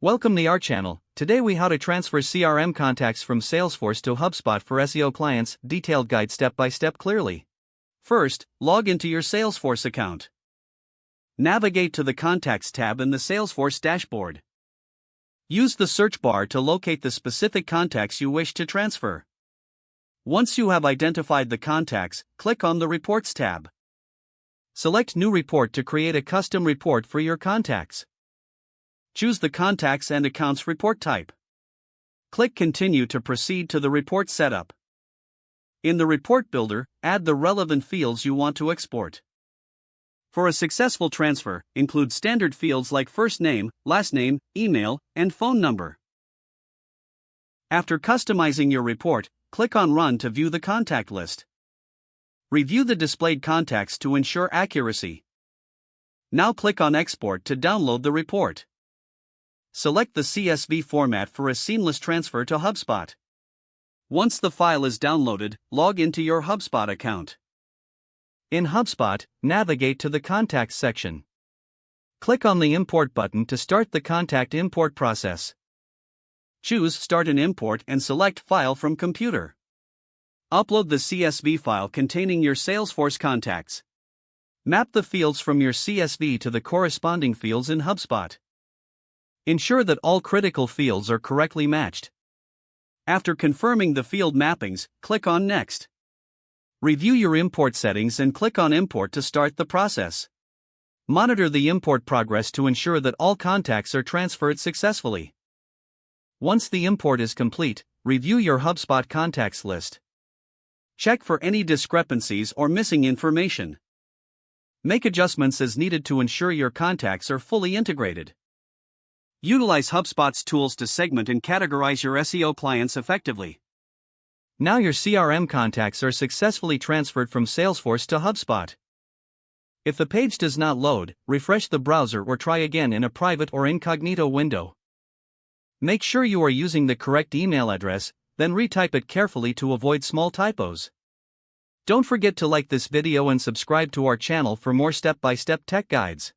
Welcome to our channel. Today we how to transfer CRM contacts from Salesforce to HubSpot for SEO clients. Detailed guide step by step clearly. First, log into your Salesforce account. Navigate to the Contacts tab in the Salesforce dashboard. Use the search bar to locate the specific contacts you wish to transfer. Once you have identified the contacts, click on the Reports tab. Select New Report to create a custom report for your contacts. Choose the Contacts and Accounts report type. Click Continue to proceed to the report setup. In the Report Builder, add the relevant fields you want to export. For a successful transfer, include standard fields like first name, last name, email, and phone number. After customizing your report, click on Run to view the contact list. Review the displayed contacts to ensure accuracy. Now click on Export to download the report. Select the CSV format for a seamless transfer to HubSpot. Once the file is downloaded, log into your HubSpot account. In HubSpot, navigate to the Contacts section. Click on the Import button to start the contact import process. Choose Start an Import and select File from Computer. Upload the CSV file containing your Salesforce contacts. Map the fields from your CSV to the corresponding fields in HubSpot. Ensure that all critical fields are correctly matched. After confirming the field mappings, click on Next. Review your import settings and click on Import to start the process. Monitor the import progress to ensure that all contacts are transferred successfully. Once the import is complete, review your HubSpot contacts list. Check for any discrepancies or missing information. Make adjustments as needed to ensure your contacts are fully integrated. Utilize HubSpot's tools to segment and categorize your SEO clients effectively. Now your CRM contacts are successfully transferred from Salesforce to HubSpot. If the page does not load, refresh the browser or try again in a private or incognito window. Make sure you are using the correct email address, then retype it carefully to avoid small typos. Don't forget to like this video and subscribe to our channel for more step-by-step tech guides.